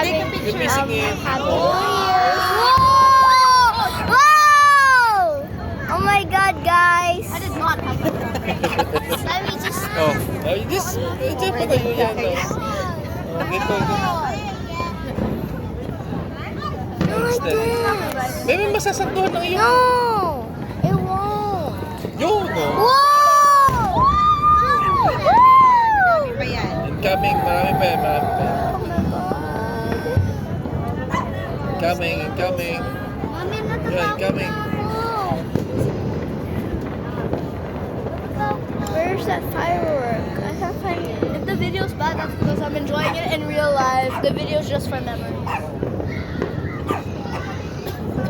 having Happy New Year. Whoa! Oh my God, guys! I did not have it. Let me just. Oh, just pa kayo yan. Dito. No, like this. May masasaktuhan ng iyo. No, it won't. Yun, no? Whoa! Woo! Incoming, marami pa yan, marami pa yan. Oh my God. Incoming. Mami, Yun, incoming. Where's that firework? I can't find it. If the video's bad, that's because I'm enjoying it in real life. The video's just for memory.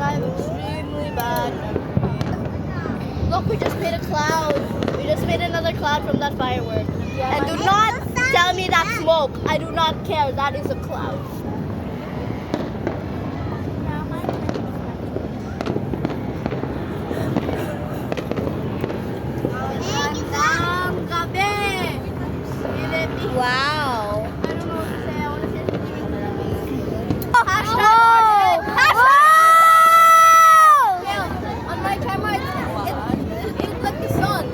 I have extremely bad memory. Look, we just made a cloud. We just made another cloud from that firework. And do not tell me that's smoke. I do not care. That is a cloud. Wow. I don't know what to say. I want to say something. Oh, Hashtag. Whoa! On my camera, it looks like the sun.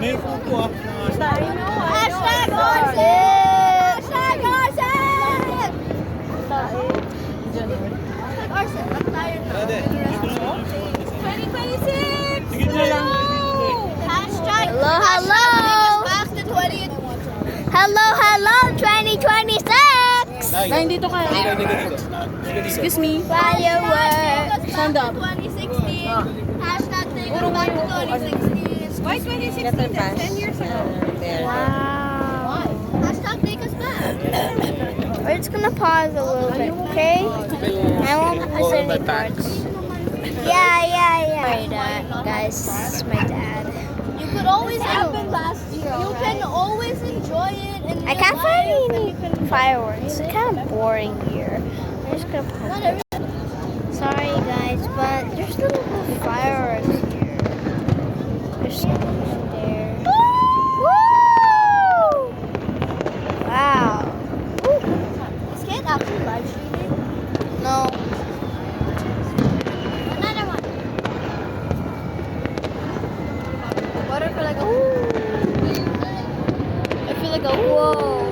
May kuko ah. Hashtag Arson! Hashtag Arson! Hashtag Arson. I'm tired now. Ate. 2026! Sige na lang. Hashtag Hello, hello. Back to 20. Hello, 2026! Nandito kayo. Excuse me. Fireworks. Stand up. 2016. Hashtag take us back to 2016. Why 2016? That's 10 years ago. Wow. Why? Hashtag take us back. We're just gonna pause a little bit, okay? I won't miss Oh, my any back. parts. Yeah. My dad, guys, this is my dad. You could always You can always enjoy it in I real can't find life. any fireworks. It's kind of boring here. I'm just gonna Not pause. every- Sorry, guys, but there's no fireworks here. There's something there. Woo! Wow. Is Kate actually live streaming? No. Another one. What if we're like, I feel like a Whoa.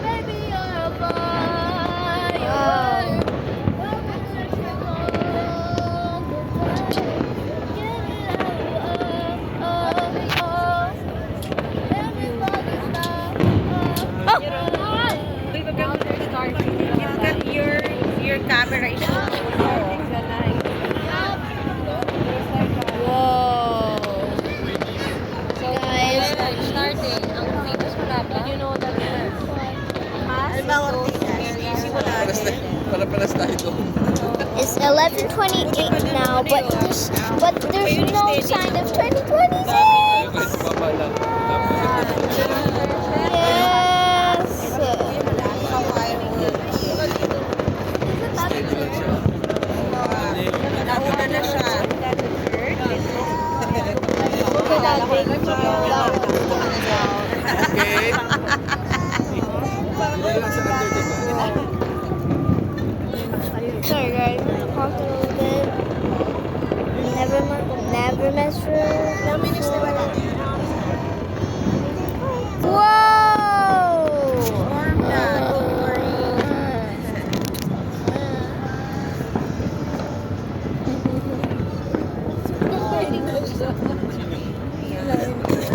Baby, you're a fire. Your camera is Whoa. So, guys, starting. Ang famous mo na ba? You know that Para palas tayo doon. it's 11:28 now, but there's no sign of 2026. Baba lang. Yes. Nauna na siya. Look at that big cloud. Okay. Sorry, guys. I talked a little bit. Never mess with.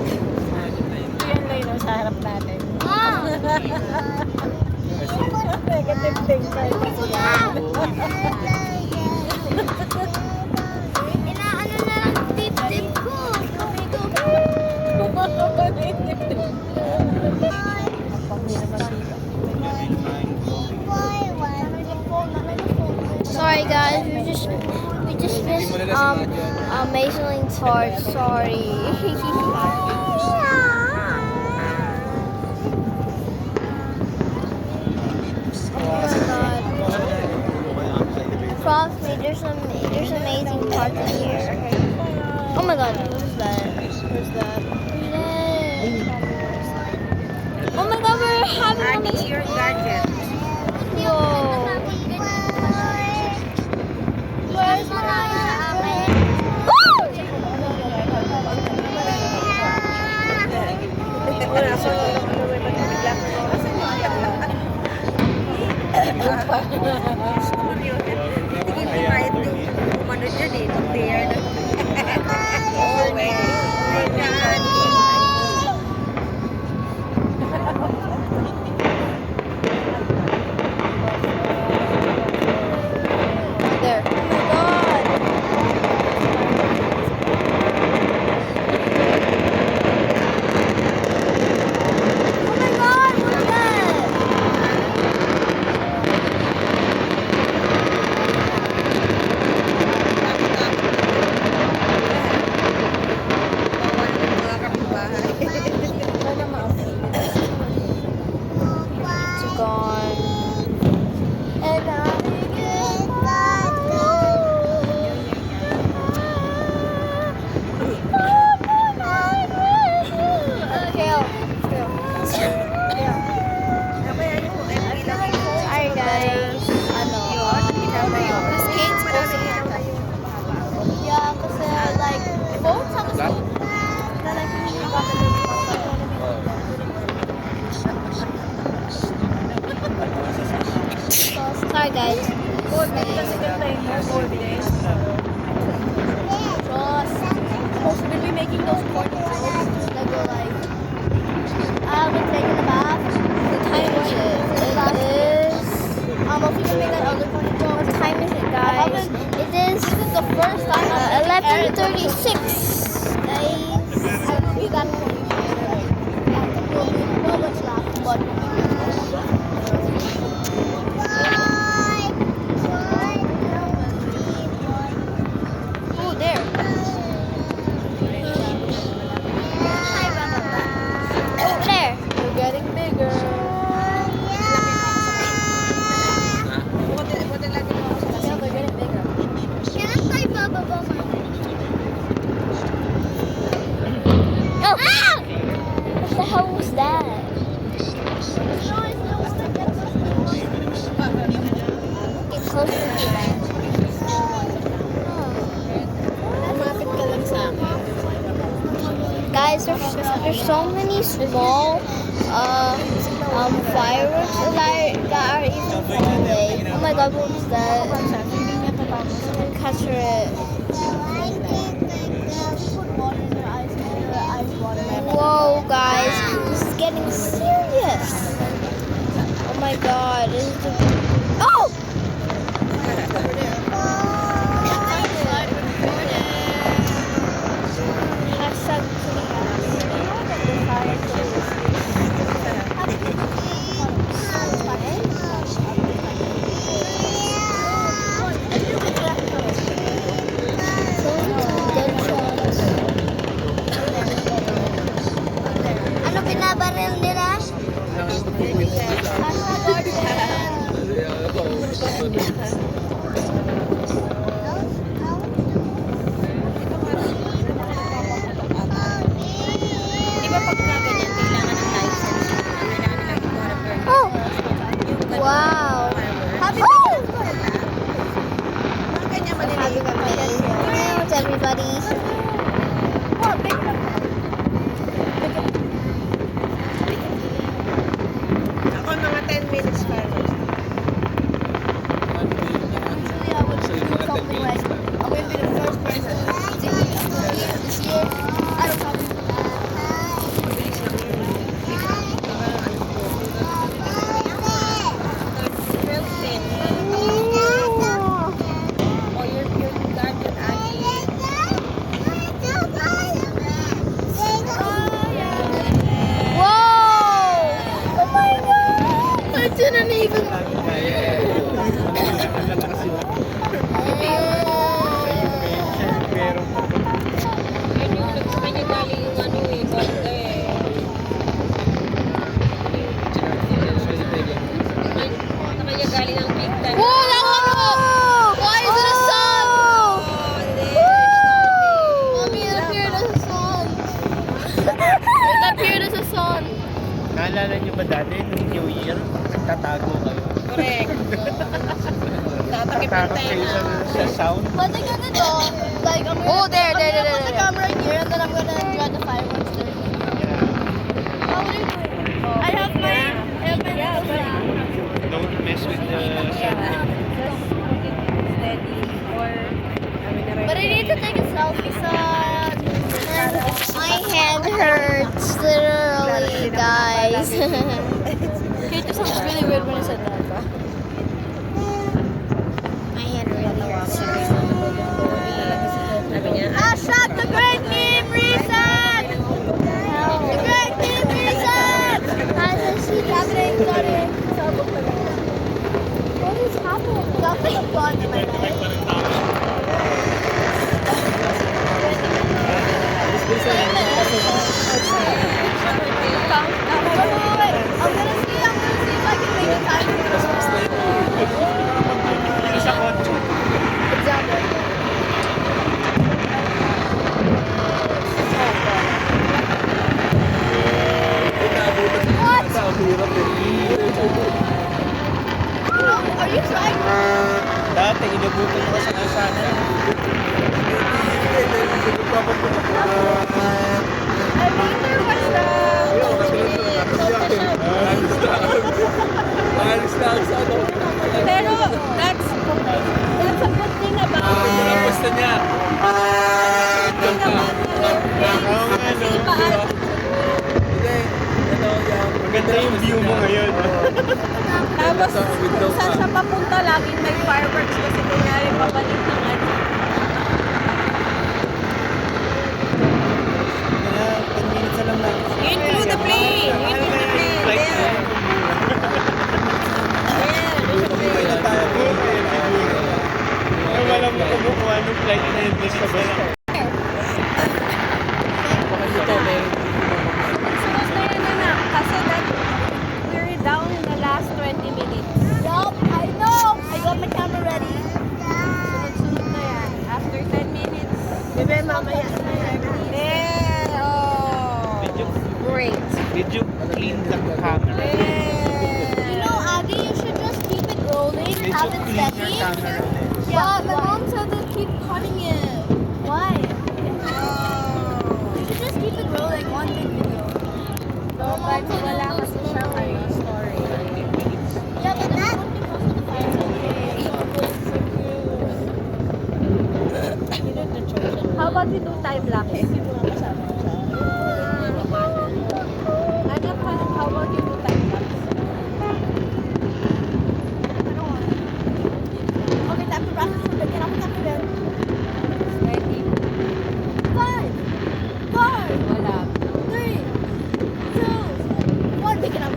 Yan na yun sa harap natin. Negative thing tayo. Inaano na lang tip-tip ko. Sorry guys, we just missed amazing part. Sorry. Trust me, there's amazing parts in here. Oh my god, who's that? Who's that? Oh my god, we're having Adi, your gadget. Yo. Where's Mariah? Wala, so, bigla ko. Hindi mo kahit yung umano dyan eh, nung there na. Oh, my God. There. Oh my god, what's that? Bawal yung mga kapitbahay. It's gone. And Sorry guys. the skates yeah, kasi like phones on the school. Then I can use Sorry guys. Supposed to be making those corn rolls that go like I haven't taken a bath. What time is it? It is. If you make that other corn roll. What time is it, guys? It is This is the first time I've 11:36. I will be that corn. Will be no much laugh, but Oh, there. There. we're getting bigger. Yeah, we're getting bigger. Oh. What the hell was that? Get closer to that. Lumapit ka lang sa akin. Guys, there's so many small fireworks that are even falling. Oh my god, what was that? Catch it. Whoa, guys, this is getting serious. Oh my god, this is the... Oh! Hashtag Ano binabaril nila? Di ba pagka ganyan, kailangan ng license? Kailangan nila gumawa ng permit. Oh! Yung ganun, Wow! Happy Oh! mga ganyan Happy maliliit. birthday to everybody. Oh, big. Ako mga 10 minutes pa. Usually I would do something like I would be the first person to eat this year. I don't know. O your guardian, Adi. Whoa! Oh my god! I didn't nyo ba dati nung New Year? Nagtatago kayo. Correct. Tatakip ang Takot kayo tenga. sa sound. But I'm gonna do, like, I'm gonna, Oh, there, I'm there, gonna there, put the there. camera here and then I'm gonna enjoy the fireworks there. How are you doing? I have my Don't mess with the sound. Steady. Or, But I need to take a selfie sa... My hand hurts, literally, guys. Okay, it sounds really weird when I said that. My hand really hurts. sabi niya, Hashtag the great meme reset! The great meme reset! Sorry. What is happening? Something is gone in my life. Wait. I'm gonna see if I can make it time for Christmas. Sa kotse. Exactly. What? Are you trying? Dati, inabutan ko sa kasana. I wonder what's the... pero that's a good thing about it. Basta niya. Maganda yung view mo ngayon. Tapos, kung saan siya papunta, laging may fireworks kasi kunyari pabalik ng ano. Kaya 10 minutes na lang natin. Include the plane! Include the plane! Flight na. There! There! Buhay na tayo. Ay, walang kumukuha ng flight na yun. Basta basta. Sunod na yun na kasi that we're down in the last 20 minutes. Yup, I know. I got my camera ready. Sunod-sunod na yan. After 10 minutes. Bebe, mamaya. There! Oh! Did you, Great! did you clean the camera? You know, Abby, you should just keep it rolling, Did have you it clean your steady. camera? Yeah, my mom said to keep cutting it. Why? You should just keep it rolling, one big video. But wala kasi siya kayo story. Yeah, but that would be close to the fire. How about we do time lapse? Ano pa? How about you do time lapse? Okay, time to practice a bit. Get up, get up, get up. Ready? 5, 4, Wala. 3, 2, 1. Pick it up.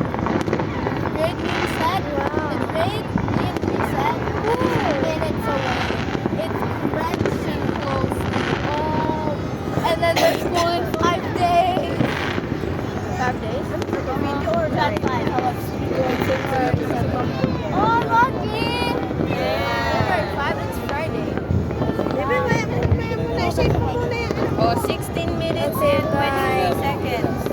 Great means that the great means reset minutes away. It's crunching close. And then there's school in 5 days. 5 days? Video or Not 5. How about 6 or 7? Oh, lucky! Remember, 5 is Friday. Oh, 16 minutes and 23 seconds.